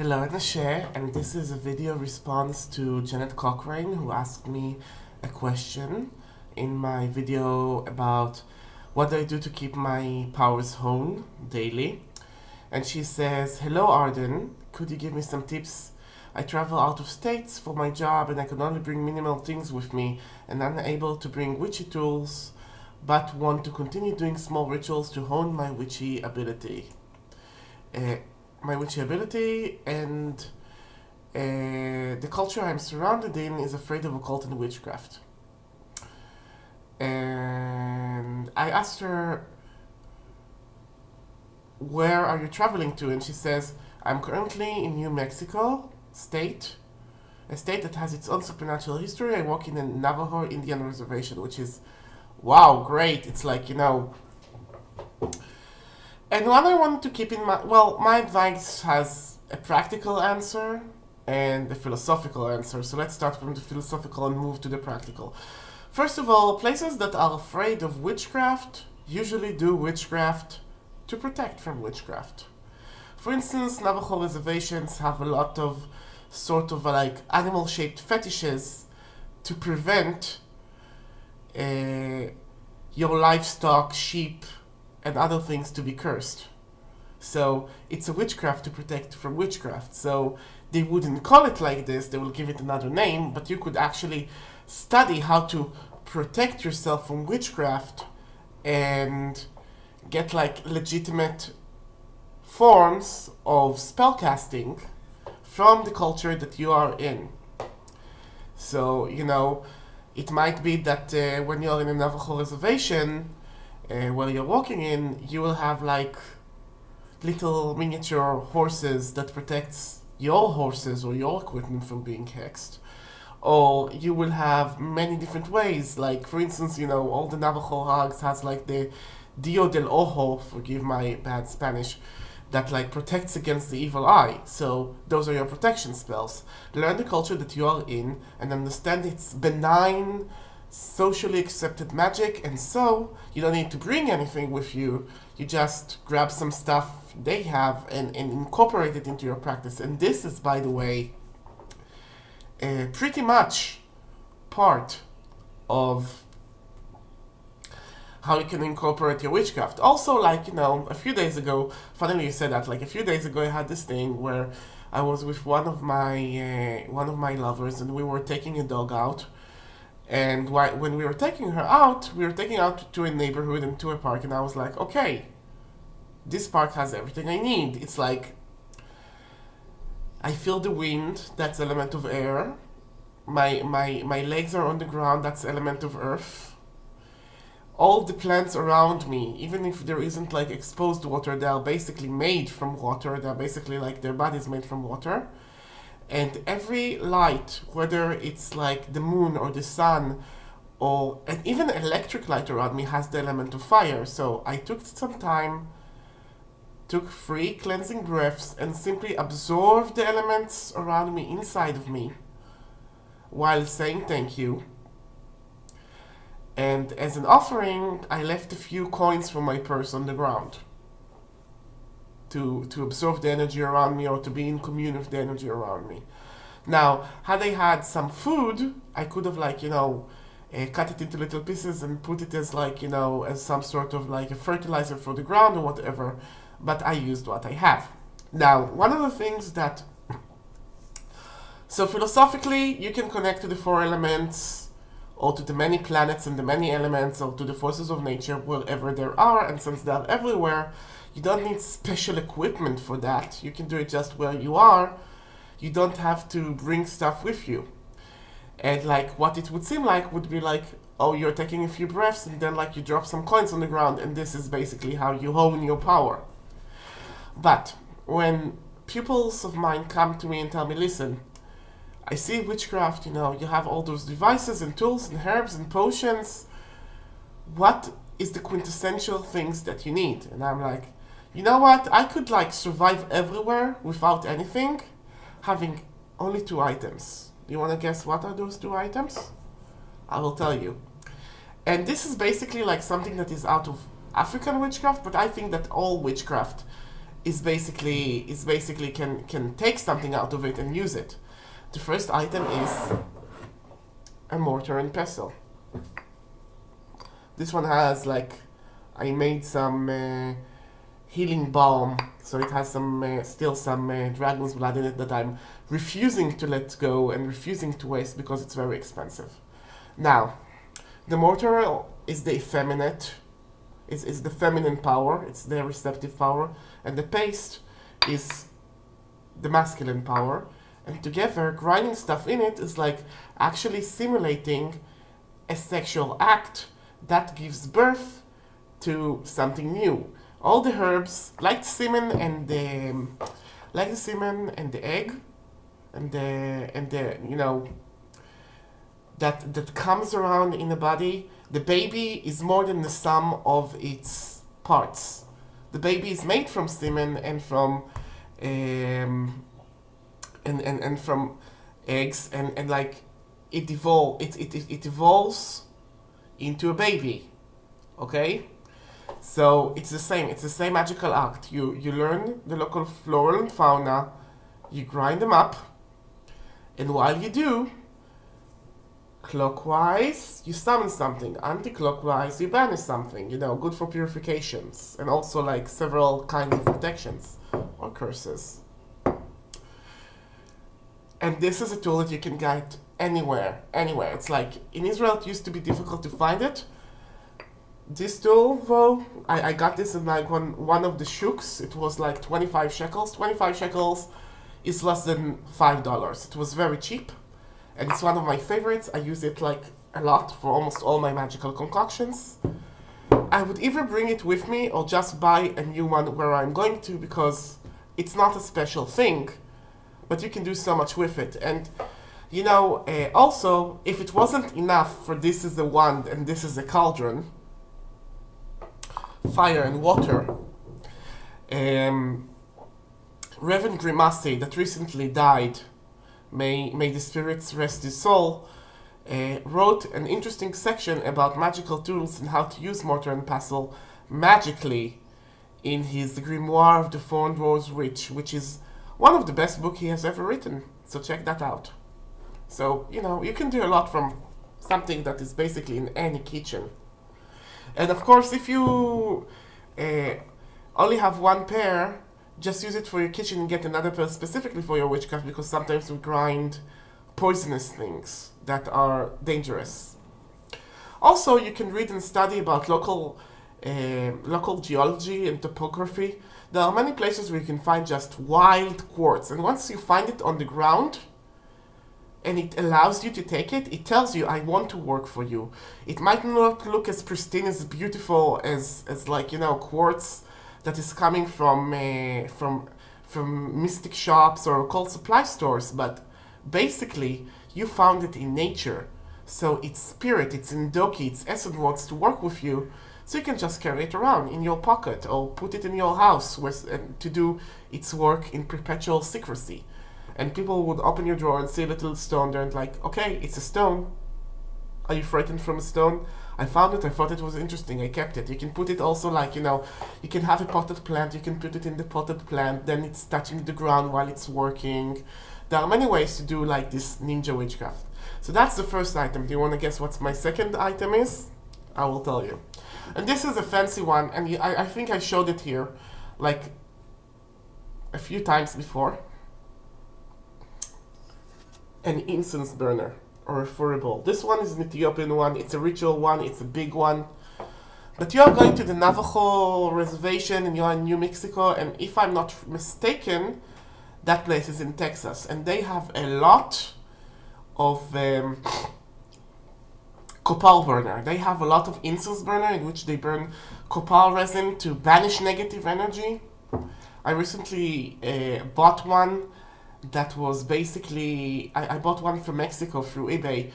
Hello, Nashe, and this is a video response to Janet Cochrane, who asked me a question in my video about what do I do to keep my powers honed daily. And she says, "Hello Arden, could you give me some tips? I travel out of states for my job and I can only bring minimal things with me and I'm unable to bring witchy tools, but want to continue doing small rituals to hone my witchy ability." And the culture I'm surrounded in is afraid of occult and witchcraft. And I asked her, "Where are you traveling to?" And she says, "I'm currently in New Mexico state, a state that has its own supernatural history. I work in a Navajo Indian reservation," which is, wow, great. It's like, and what I want to keep in mind, well, my advice has a practical answer and a philosophical answer. So let's start from the philosophical and move to the practical. First of all, places that are afraid of witchcraft usually do witchcraft to protect from witchcraft. For instance, Navajo reservations have a lot of sort of like animal-shaped fetishes to prevent your livestock, sheep, and other things to be cursed. So it's a witchcraft to protect from witchcraft. So they wouldn't call it like this, they will give it another name, but you could actually study how to protect yourself from witchcraft and get like legitimate forms of spellcasting from the culture that you are in. So, it might be that when you're in a Navajo reservation, where you're walking in, you will have like little miniature horses that protects your horses or your equipment from being hexed. Or you will have many different ways, like for instance, all the Navajo hogs has like the Dio del Ojo, forgive my bad Spanish, that like protects against the evil eye. So those are your protection spells. Learn the culture that you are in and understand its benign, socially accepted magic, and so you don't need to bring anything with you. You just grab some stuff they have and incorporate it into your practice. And this is, by the way, pretty much part of how you can incorporate your witchcraft. Also, like, a few days ago, funnily you said that, like a few days ago I had this thing where I was with one of my lovers and we were taking a dog out. And when we were taking her out, we were taking out to a neighborhood and to a park, and I was like, okay, this park has everything I need. It's like, I feel the wind, that's element of air. My legs are on the ground, that's element of earth. All the plants around me, even if there isn't like exposed water, they are basically made from water. They're basically like their body's made from water. And every light, whether it's like the moon or the sun, and even electric light around me has the element of fire. So I took some time, took 3 cleansing breaths, and simply absorbed the elements around me inside of me while saying thank you. And as an offering, I left a few coins from my purse on the ground to absorb the energy around me or to be in commune with the energy around me. Now, had I had some food, I could have cut it into little pieces and put it as as some sort of like a fertilizer for the ground or whatever, but I used what I have. Now, one of the things so philosophically, you can connect to the 4 elements or to the many planets and the many elements or to the forces of nature wherever there are, and since they are everywhere, you don't need special equipment for that. You can do it just where you are. You don't have to bring stuff with you. And like what it would seem like would be like, oh, you're taking a few breaths and then like you drop some coins on the ground and this is basically how you hone your power. But when pupils of mine come to me and tell me, listen, I see witchcraft, you have all those devices and tools and herbs and potions. What is the quintessential things that you need? And I'm like, you know what? I could like survive everywhere without anything, having only 2 items. Do you want to guess what are those 2 items? I will tell you. And this is basically like something that is out of African witchcraft, but I think that all witchcraft is basically can take something out of it and use it. The first item is a mortar and pestle. This one has like, I made some healing balm, so it has still some dragon's blood in it that I'm refusing to let go and refusing to waste because it's very expensive. Now, the mortar is the effeminate, is the feminine power, it's the receptive power, and the paste is the masculine power. And together, grinding stuff in it is like actually simulating a sexual act that gives birth to something new. All the herbs, like the semen and the egg, and the that comes around in the body. The baby is more than the sum of its parts. The baby is made from semen and from and from eggs, and like it evolves into a baby. Okay? So it's the same magical act. You learn the local flora and fauna, you grind them up, and while you do, clockwise you summon something, anti-clockwise you banish something, good for purifications, and also like several kinds of protections or curses. And this is a tool that you can get anywhere. It's like, in Israel it used to be difficult to find it. This tool, though, I got this in like one of the shuks. It was like 25 shekels. 25 shekels is less than $5. It was very cheap, and it's one of my favorites. I use it like a lot for almost all my magical concoctions. I would either bring it with me or just buy a new one where I'm going to, because it's not a special thing, but you can do so much with it. And also, if it wasn't enough for this is a wand and this is a cauldron, fire and water, Reverend Grimace, that recently died, may the spirits rest his soul, wrote an interesting section about magical tools and how to use mortar and pestle magically in his Grimoire of the Thorn Rose Witch, which is one of the best books he has ever written. So check that out. So, you can do a lot from something that is basically in any kitchen. And of course, if you only have one pair, just use it for your kitchen and get another pair specifically for your witchcraft, because sometimes we grind poisonous things that are dangerous. Also, you can read and study about local geology and topography. There are many places where you can find just wild quartz, and once you find it on the ground and it allows you to take it, it tells you, I want to work for you. It might not look as pristine, as beautiful as like, quartz that is coming from mystic shops or occult supply stores, but basically you found it in nature. So its spirit, its Indoki, its essence wants to work with you, so you can just carry it around in your pocket or put it in your house to do its work in perpetual secrecy. And people would open your drawer and see a little stone there and like, okay, it's a stone. Are you frightened from a stone? I found it, I thought it was interesting, I kept it. You can put it also like, you can have a potted plant, you can put it in the potted plant, then it's touching the ground while it's working. There are many ways to do like this ninja witchcraft. So that's the first item. Do you want to guess what my second item is? I will tell you. And this is a fancy one, and I think I showed it here like a few times before. An incense burner, or a furibol. This one is an Ethiopian one, it's a ritual one, it's a big one. But you are going to the Navajo reservation and you're in New Mexico, and if I'm not mistaken, that place is in Texas, and they have a lot of copal burner. They have a lot of incense burner in which they burn copal resin to banish negative energy. I recently bought one that was basically, I bought one from Mexico through eBay,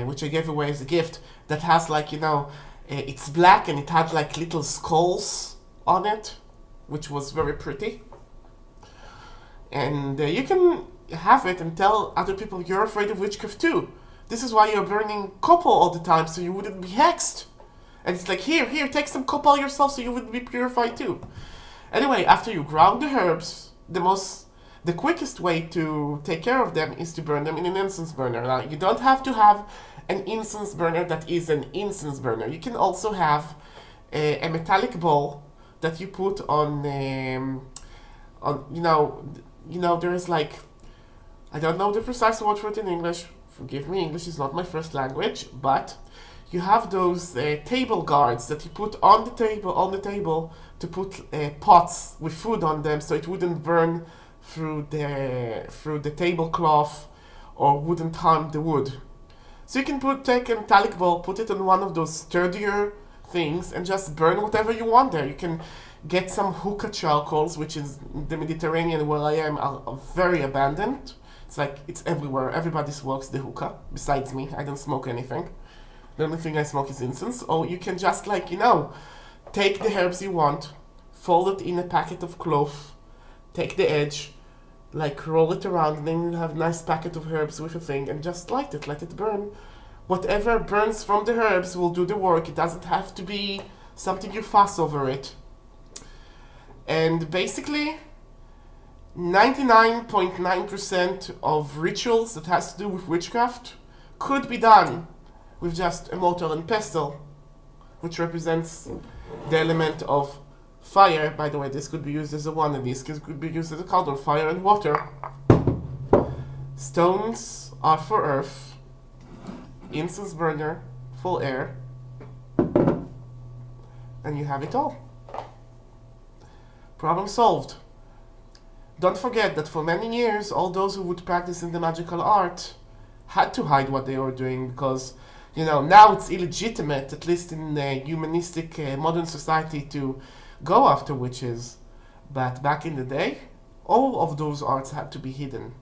which I gave away as a gift, that has like, it's black and it had like little skulls on it, which was very pretty. And you can have it and tell other people you're afraid of witchcraft too. This is why you're burning copal all the time, so you wouldn't be hexed. And it's like, here, take some copal yourself so you wouldn't be purified too. Anyway, after you ground the herbs, the quickest way to take care of them is to burn them in an incense burner. Now, you don't have to have an incense burner that is an incense burner. You can also have a metallic bowl that you put on there is like, I don't know the precise word for it in English. Forgive me, English is not my first language, but you have those table guards that you put on the table to put pots with food on them, so it wouldn't burn through the tablecloth or wouldn't harm the wood. So you can take a metallic bowl, put it on one of those sturdier things, and just burn whatever you want there. You can get some hookah charcoals, which is the Mediterranean where I am, are very abundant. It's like it's everywhere. Everybody smokes the hookah, besides me. I don't smoke anything. The only thing I smoke is incense. Or you can just take the herbs you want, fold it in a packet of cloth, take the edge, roll it around, and then you have a nice packet of herbs with a thing, and just light it, let it burn. Whatever burns from the herbs will do the work. It doesn't have to be something you fuss over it. And basically, 99.9% of rituals that has to do with witchcraft could be done with just a mortar and pestle, which represents the element of fire. By the way, this could be used as a one, and this could be used as a cauldron. Fire and water. Stones are for earth. Incense burner, full air. And you have it all. Problem solved. Don't forget that for many years, all those who would practice in the magical art had to hide what they were doing because, now it's illegitimate, at least in a humanistic modern society, to go after witches. But back in the day, all of those arts had to be hidden.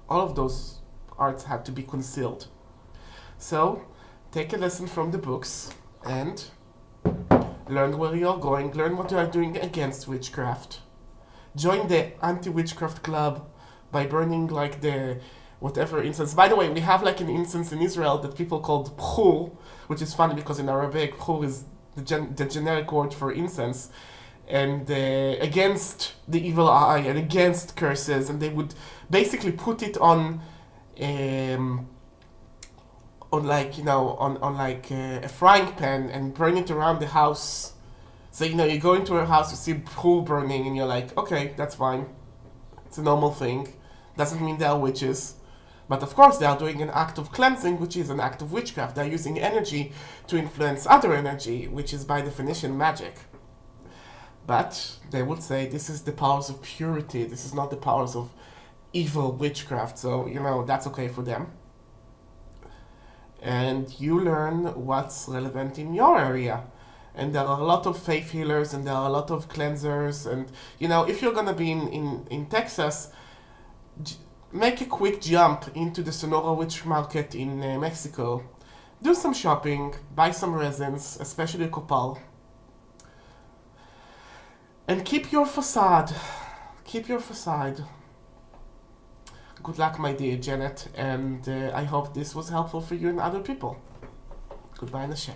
All of those arts had to be concealed. So, take a lesson from the books and learn where you're going, learn what you are doing against witchcraft. Join the anti-witchcraft club by burning the whatever incense. By the way, we have an incense in Israel that people called bchur, which is funny because in Arabic, bchur is the generic word for incense, and against the evil eye and against curses, and they would basically put it on a frying pan and burn it around the house. So, you go into a house, you see bchur burning, and you're like, okay, that's fine. It's a normal thing. Doesn't mean they are witches. But of course, they are doing an act of cleansing, which is an act of witchcraft. They're using energy to influence other energy, which is by definition magic. But they would say this is the powers of purity. This is not the powers of evil witchcraft. So, that's okay for them. And you learn what's relevant in your area. And there are a lot of faith healers, and there are a lot of cleansers. And, if you're going to be in Texas, make a quick jump into the Sonora Witch Market in Mexico. Do some shopping, buy some resins, especially copal. And keep your facade. Keep your facade. Good luck, my dear Janet, and I hope this was helpful for you and other people. Goodbye, Nashe.